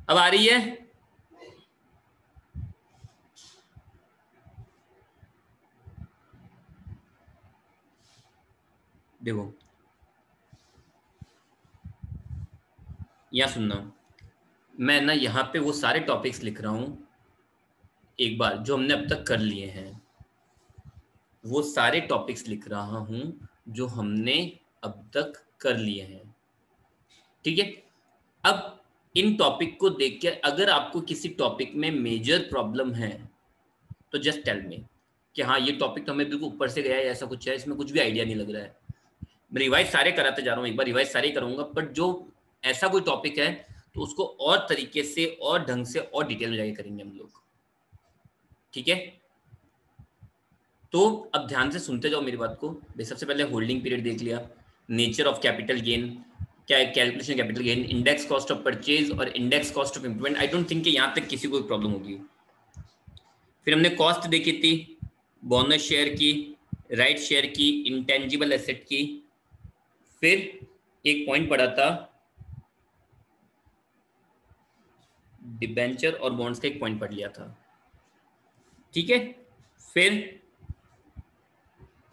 अब आ रही है? देखो यहाँ सुनना, मैं ना यहाँ पे वो सारे टॉपिक्स लिख रहा हूँ एक बार जो हमने अब तक कर लिए हैं, वो सारे टॉपिक्स लिख रहा हूँ जो हमने अब तक कर लिए हैं। ठीक है, अब इन टॉपिक को देख के अगर आपको किसी टॉपिक में मेजर प्रॉब्लम है तो जस्ट टेल मी कि हाँ ये टॉपिक तो हमें बिल्कुल ऊपर से गया है, ऐसा कुछ है, इसमें कुछ भी आइडिया नहीं लग रहा है। मैं रिवाइज सारे कराते जा रहा हूँ, एक बार रिवाइज सारे करूंगा, बट जो ऐसा कोई टॉपिक है तो उसको और तरीके से और ढंग से और डिटेल में जाके करेंगे हम लोग। ठीक है, तो अब ध्यान से सुनते जाओ मेरी बात को। सबसे पहले होल्डिंग पीरियड देख लिया, नेचर ऑफ कैपिटल गेन, क्या calculation capital gain, index cost of purchase और index cost of improvement. I don't think कि यहाँ तक किसी को प्रॉब्लम होगी। फिर हमने कॉस्ट देखी थी, बोनस शेयर की, राइट शेयर की, इंटेंजिबल एसेट की। फिर एक पॉइंट पढ़ा था डिबेंचर और बॉन्ड्स का, एक पॉइंट पढ़ लिया था। ठीक है,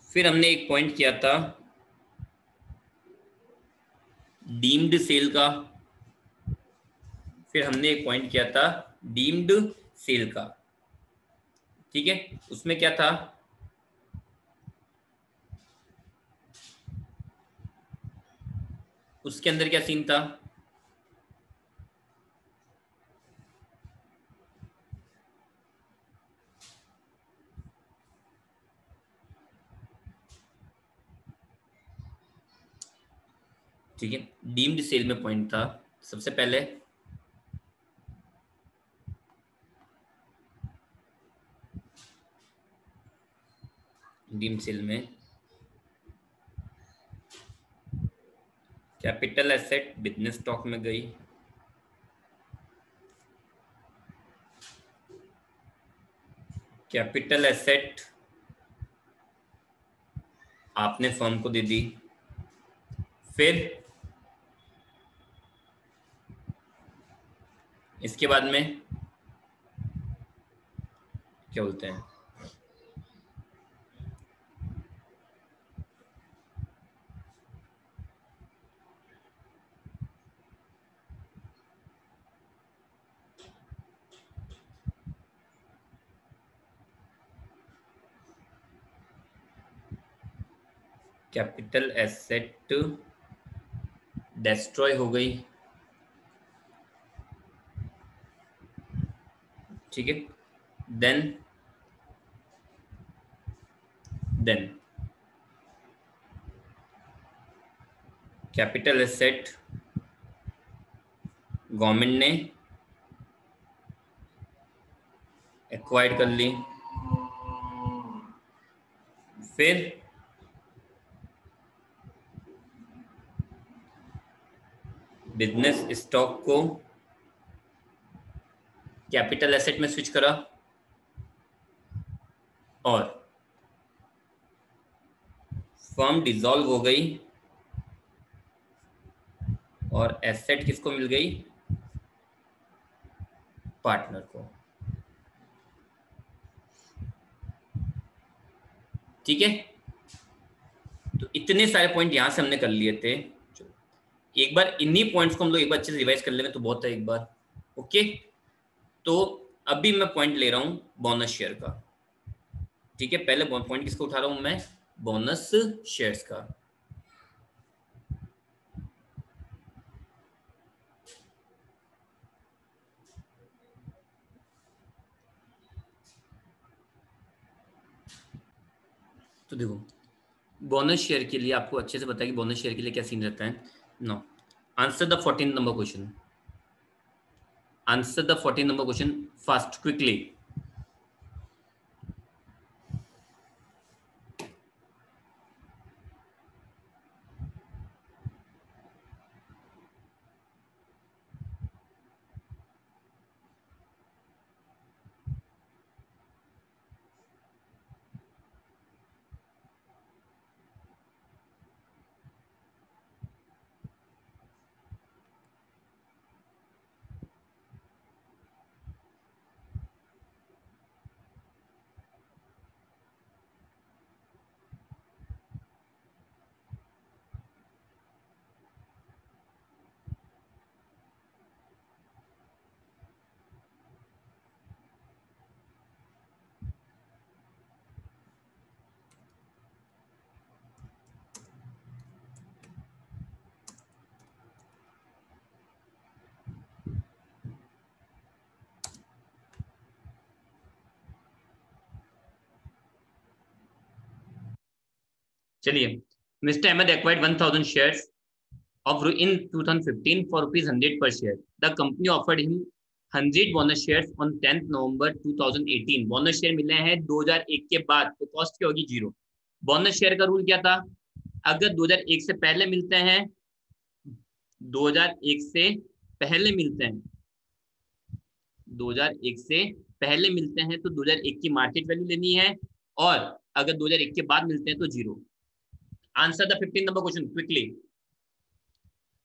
फिर हमने एक पॉइंट किया था डीम्ड सेल का। फिर हमने एक पॉइंट किया था डीम्ड सेल का। ठीक है, उसमें क्या था, उसके अंदर क्या सीन था, ठीक है, डीम्ड सेल में पॉइंट था सबसे पहले डीम्ड सेल में कैपिटल एसेट बिजनेस स्टॉक में गई, कैपिटल एसेट आपने फर्म को दे दी। फिर इसके बाद में क्या बोलते हैं, कैपिटल एसेट डिस्ट्रॉय हो गई। ठीक है, देन कैपिटल एसेट गवर्नमेंट ने एक्वायर कर ली। फिर बिजनेस स्टॉक को कैपिटल एसेट में स्विच करा और फर्म डिसॉल्व हो गई और एसेट किसको मिल गई, पार्टनर को। ठीक है, तो इतने सारे पॉइंट यहां से हमने कर लिए थे। एक बार इन्हीं पॉइंट्स को हम लोग एक बार अच्छे से रिवाइज कर लेंगे तो बहुत है एक बार। ओके, तो अभी मैं पॉइंट ले रहा हूं बोनस शेयर का। ठीक है, पहले पॉइंट किसको उठा रहा हूं मैं, बोनस शेयर्स का। तो देखो, बोनस शेयर के लिए आपको अच्छे से पता है कि बोनस शेयर के लिए क्या सीन रहता है। No, answer the 14 number question, answer the 14 number question fast quickly. चलिए, mister Ahmed acquired 1000 shares of in 2015 for rupees 100 per share. The company offered him 100 bonus shares on 10th November 2018. Bonus share मिले हैं 2001 के बाद, तो cost क्या होगी? 0। Bonus share का rule क्या था? अगर 2001 से पहले मिलते हैं, 2001 से पहले मिलते हैं, 2001 से पहले मिलते हैं तो 2001 की मार्केट वैल्यू लेनी है, और अगर 2001 के बाद मिलते हैं तो 0। Answer the 15 number question quickly.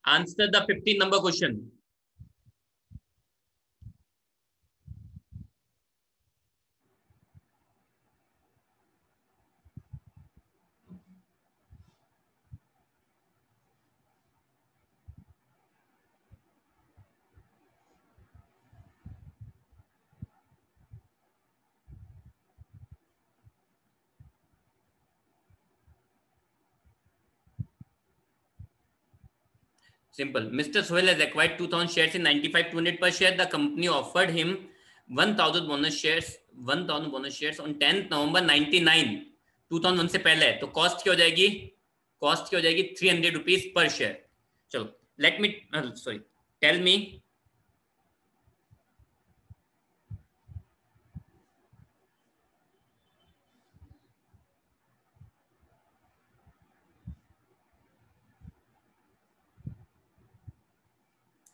Answer the 15 number question. Simple. Mr. Sohail has acquired 2,000 shares in 95 200 per share. The company offered him 1,000 bonus shares, 1,000 bonus shares on 10th November 99, 2001 से पहले है, तो कॉस्ट क्या हो जाएगी? कॉस्ट क्या हो जाएगी? 300 रुपीज पर शेयर। चलो, let me sorry tell me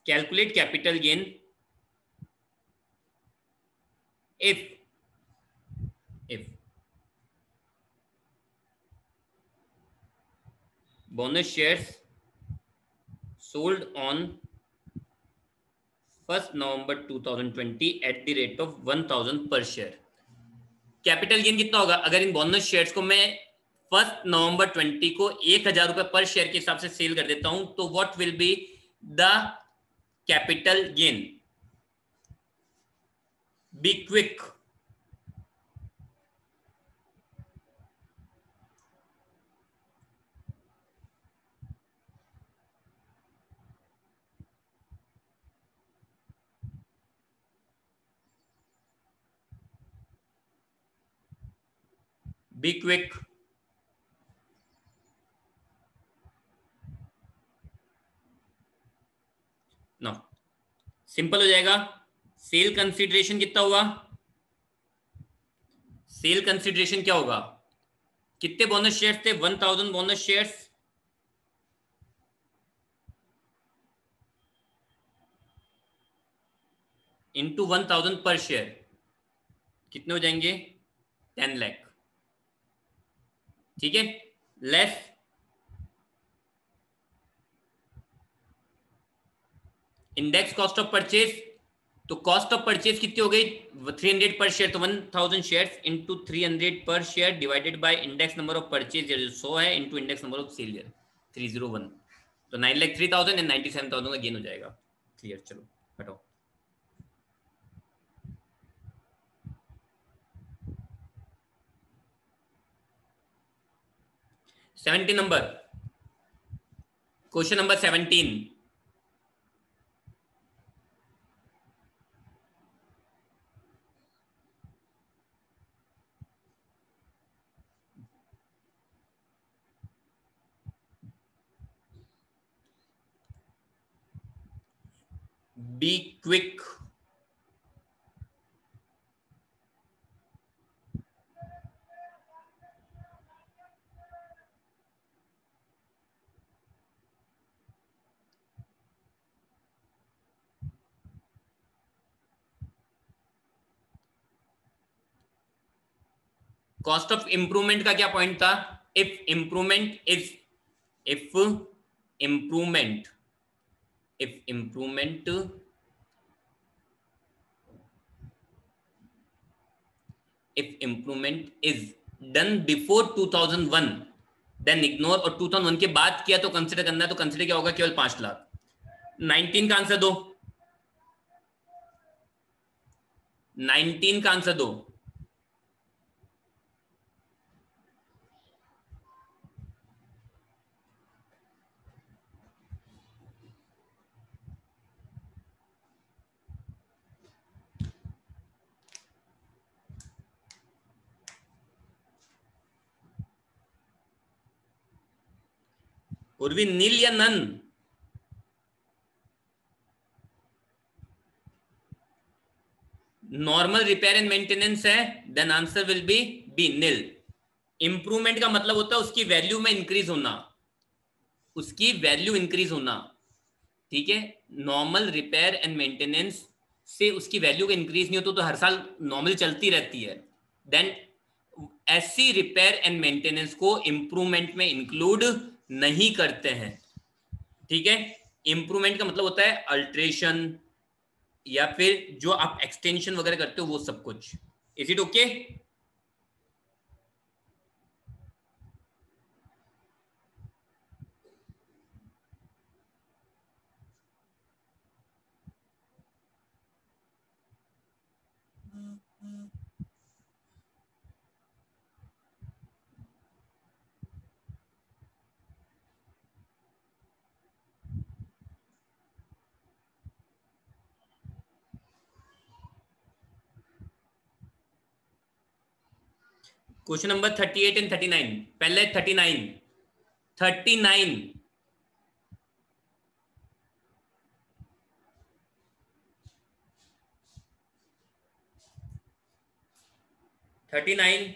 calculate capital gain if bonus shares sold on 1st November 2020 at the rate of 1000 per share. Capital gain कितना होगा अगर इन बोनस शेयर्स को मैं 1 नवंबर 20 को 1000 रुपए पर शेयर के हिसाब से सेल कर देता हूं, तो what will be the capital gain? Be quick. Be quick. No, simple हो जाएगा। सेल कंसीडरेशन कितना हुआ? सेल कंसीडरेशन क्या होगा? कितने बोनस शेयर्स थे? 1000 बोनस शेयर्स इंटू 1000 पर शेयर, कितने हो जाएंगे? 10 लाख। ठीक है, less index cost of purchase, तो कॉस्ट ऑफ परचेज कितनी हो गई? 300 पर शेयर, तो 1000 शेयर्स इंटू 300 पर share divided by index number of purchase जो 100 है into index number of sale 301, तो 9,03,000 एंड 97,000 का गेन हो जाएगा। क्लियर? चलो हटाओ। Question number 17। Be quick. Cost of improvement का क्या पॉइंट था? If improvement if improvement if improvement if improvement is done before 2001 then ignore, और 2001 के बाद किया तो कंसिडर करना है, तो कंसिडर क्या होगा? केवल 5 लाख। 19 का आंसर दो, 19 का आंसर दो। उर्वी, नील या none? Normal repair and maintenance है, then answer will be nil. Improvement का मतलब होता है उसकी वैल्यू में इंक्रीज होना, उसकी वैल्यू इंक्रीज होना। ठीक है, नॉर्मल रिपेयर एंड मेंटेनेंस से उसकी वैल्यू का इंक्रीज नहीं होता, तो हर साल नॉर्मल चलती रहती है। देन ऐसी रिपेयर एंड मेंटेनेंस को इंप्रूवमेंट में इंक्लूड नहीं करते हैं। ठीक है, इंप्रूवमेंट का मतलब होता है अल्ट्रेशन या फिर जो आप एक्सटेंशन वगैरह करते हो वो सब कुछ। Is it okay? Question number 38 and 39। पहले 39, 39। 39।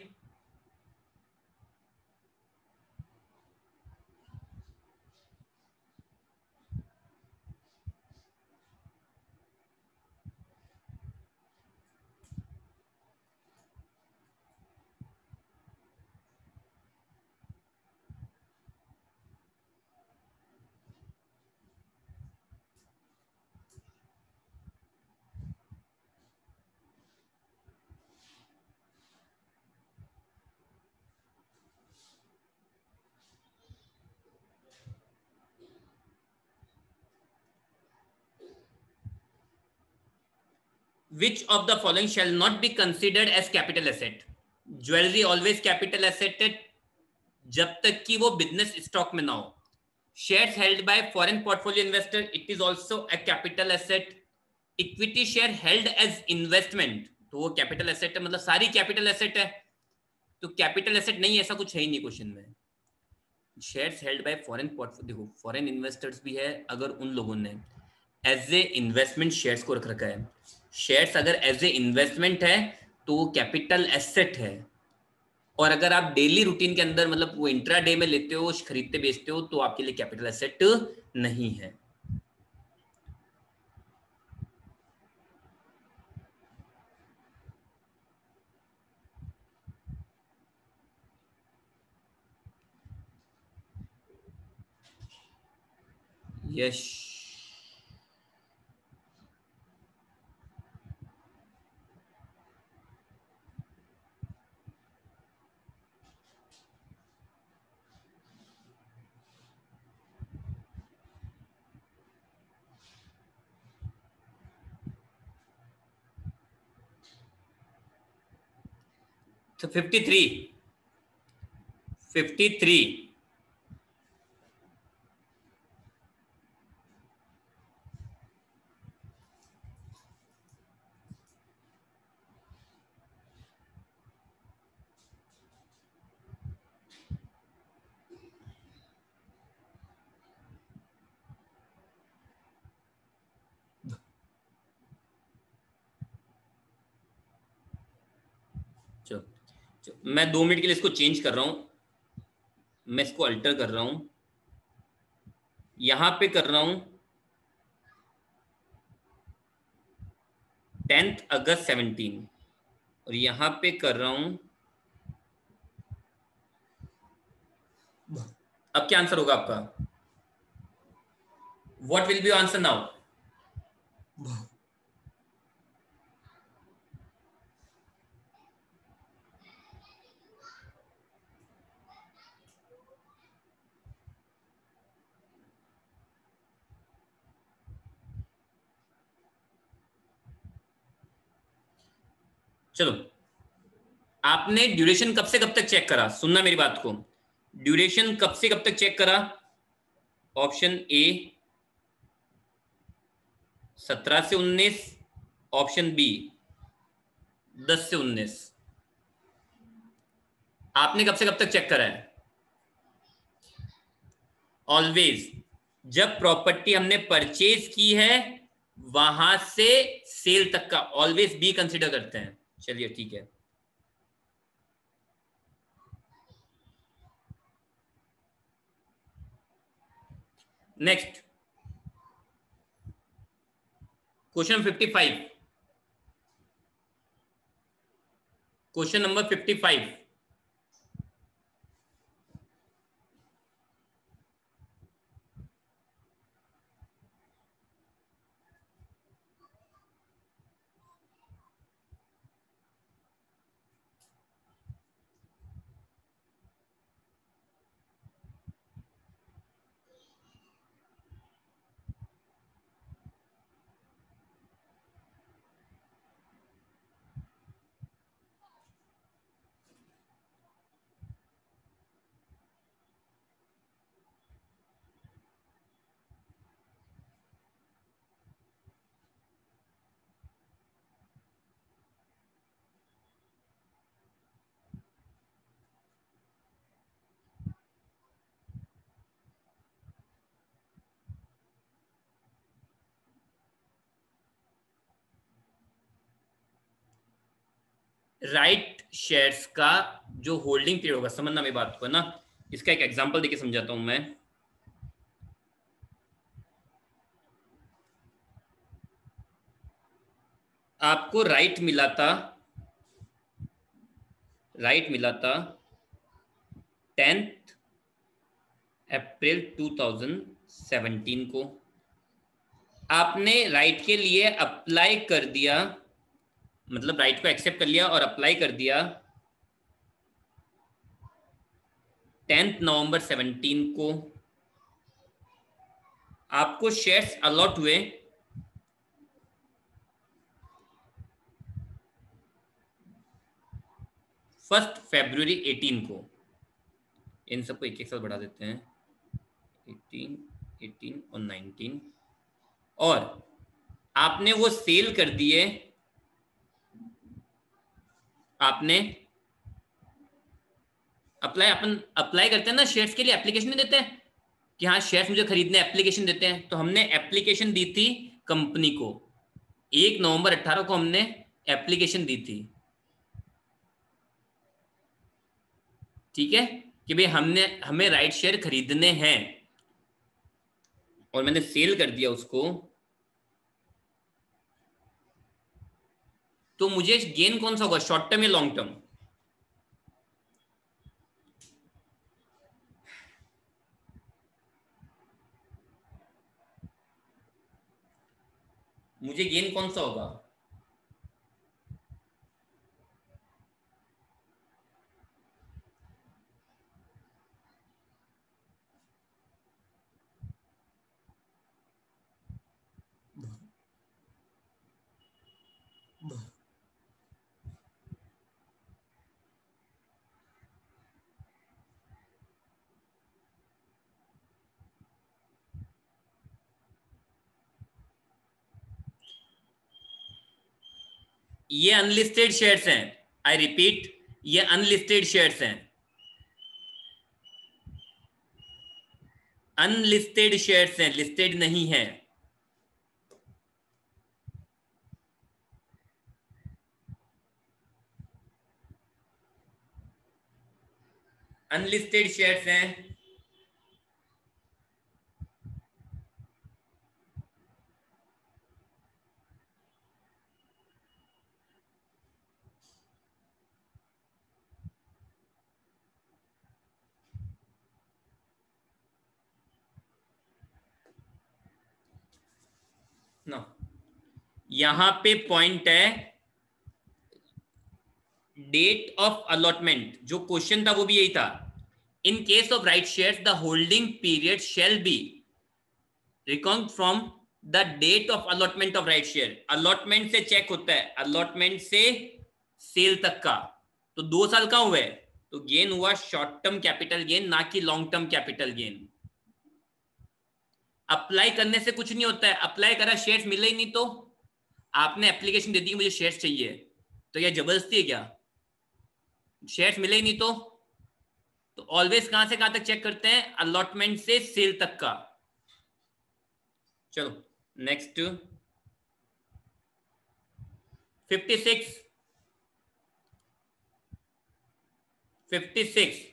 Which of the following shall not be considered as capital asset? Jewellery always capital asset है जब तक कि वो बिजनेस स्टॉक में ना हो। Shares held by foreign portfolio investor, it is also a capital asset. Equity share held as investment, तो वो कैपिटल एसेट है, मतलब सारी कैपिटल एसेट है। तो कैपिटल एसेट नहीं, ऐसा कुछ है ही नहीं क्वेश्चन में। Shares held by foreign portfolio, देखो फॉरेन इन्वेस्टर्स भी है, अगर उन लोगों ने एज ए इन्वेस्टमेंट शेयर्स को रख रखा है, शेयर्स अगर एज ए इन्वेस्टमेंट है तो वो कैपिटल एसेट है। और अगर आप डेली रूटीन के अंदर मतलब वो इंट्रा डे में लेते हो, खरीदते बेचते हो, तो आपके लिए कैपिटल एसेट नहीं है। यश, तो 53, 53। चलो, मैं 2 मिनट के लिए इसको चेंज कर रहा हूं, मैं इसको अल्टर कर रहा हूं, यहां पे कर रहा हूं 10 अगस्त 17, और यहां पे कर रहा हूं, अब क्या आंसर होगा आपका? What will B answer now? चलो, आपने ड्यूरेशन कब से कब तक चेक करा? सुनना मेरी बात को, ड्यूरेशन कब से कब तक चेक करा? ऑप्शन ए 17 से 19, ऑप्शन बी 10 से 19। आपने कब से कब तक चेक करा है? ऑलवेज जब प्रॉपर्टी हमने परचेज की है वहां से सेल तक का ऑलवेज बी कंसिडर करते हैं। चलिए ठीक है। Next question 55, question number 55। Right shares का जो होल्डिंग पीरियड होगा, समझना मेरी बात को ना, इसका एक एग्जांपल देके समझाता हूं मैं। आपको राइट मिला था 10 अप्रैल 2017 को। आपने राइट के लिए अप्लाई कर दिया, मतलब राइट को एक्सेप्ट कर लिया और अप्लाई कर दिया 10 नवंबर 17 को। आपको शेयर्स अलॉट हुए 1 फरवरी 18 को। इन सबको एक एक साथ बढ़ा देते हैं, 18 और 19। और आपने वो सेल कर दिए, आपने अपन अप्लाई करते हैं ना शेयर्स के लिए, एप्लीकेशन नहीं देते हैं कि हाँ शेयर्स मुझे खरीदने, एप्लीकेशन देते हैं। तो हमने एप्लीकेशन दी थी कंपनी को, 1 नवंबर 18 को हमने एप्लीकेशन दी थी, ठीक है, कि भाई हमें राइट शेयर खरीदने हैं, और मैंने सेल कर दिया उसको। तो मुझे गेन कौन सा होगा, शॉर्ट टर्म या लॉन्ग टर्म? मुझे गेन कौन सा होगा? ये अनलिस्टेड शेयर्स हैं, आई रिपीट, ये अनलिस्टेड शेयर्स हैं, अनलिस्टेड शेयर्स हैं, लिस्टेड नहीं है। अनलिस्टेड शेयर्स हैं। ना यहां पे पॉइंट है, डेट ऑफ अलॉटमेंट, जो क्वेश्चन था वो भी यही था। In case of right shares the holding period shall be reckoned from the date of allotment of right share. Allotment से चेक होता है, अलॉटमेंट से सेल तक का। तो 2 साल का हुआ है, तो गेन हुआ शॉर्ट टर्म कैपिटल गेन, ना कि long term capital gain. Apply करने से कुछ नहीं होता है, अप्लाई करा शेयर्स मिले ही नहीं, तो आपने एप्लीकेशन दे दी कि मुझे शेयर्स चाहिए, तो यह जबरदस्ती है क्या? शेयर्स मिले ही नहीं तो तो ऑलवेज कहां से कहां तक चेक करते हैं? अलॉटमेंट से सेल तक का। चलो नेक्स्ट 56 56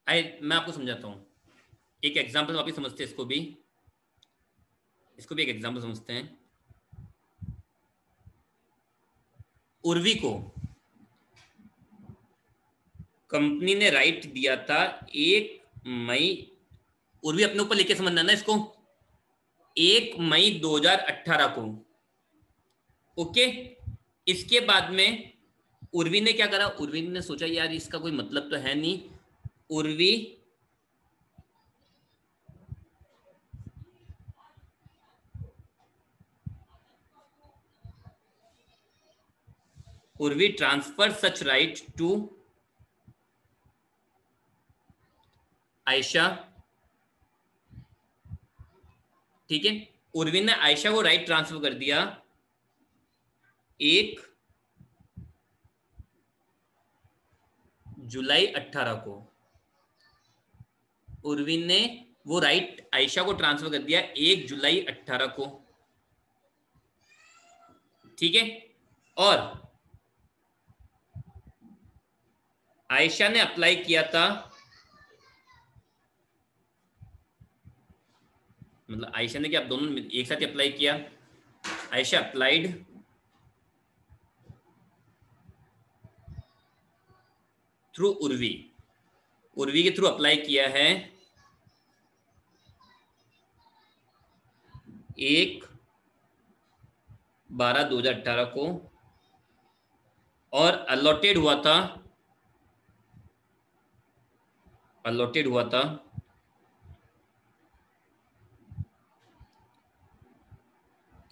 मैं आपको समझाता हूं, एक एग्जांपल वापिस समझते हैं, इसको भी एक एग्जांपल समझते हैं। उर्वी को कंपनी ने राइट दिया था 1 मई, उर्वी अपने ऊपर लेके समझना ना इसको, 1 मई 2018 को। ओके, इसके बाद में उर्वी ने क्या करा? उर्वी ने सोचा यार इसका कोई मतलब तो है नहीं। Urvi transfer such right to Ayesha. ठीक है, उर्वी ने आयशा को राइट ट्रांसफर कर दिया 1 जुलाई 18 को। उर्वी ने वो राइट आयशा को ट्रांसफर कर दिया 1 जुलाई 18 को। ठीक है, और आयशा ने अप्लाई किया था, मतलब आयशा ने क्या, आप दोनों एक साथ अप्लाई किया। आयशा अप्लाइड थ्रू उर्वी, उर्वी के थ्रू अप्लाई किया है 1/12/2018 को, और अलॉटेड हुआ था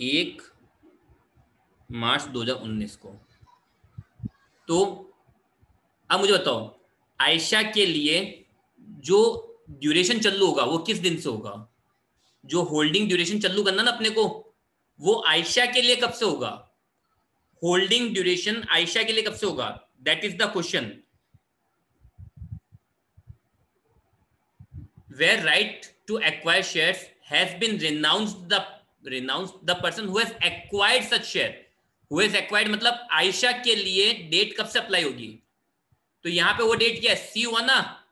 1 मार्च 2019 को। तो अब मुझे बताओ, आयशा के लिए जो ड्यूरेशन चालू होगा वो किस दिन से होगा? जो होल्डिंग ड्यूरेशन चालू करना ना अपने को, वो आयशा के लिए कब से होगा? होल्डिंग ड्यूरेशन आयशा के लिए कब से होगा? That is the question. Where right to acquire shares has been renounced, the person who has acquired such share, who has acquired मतलब आयशा के लिए डेट कब से अप्लाई होगी? तो यहां पे वो डेट क्या है? सी हुआ ना,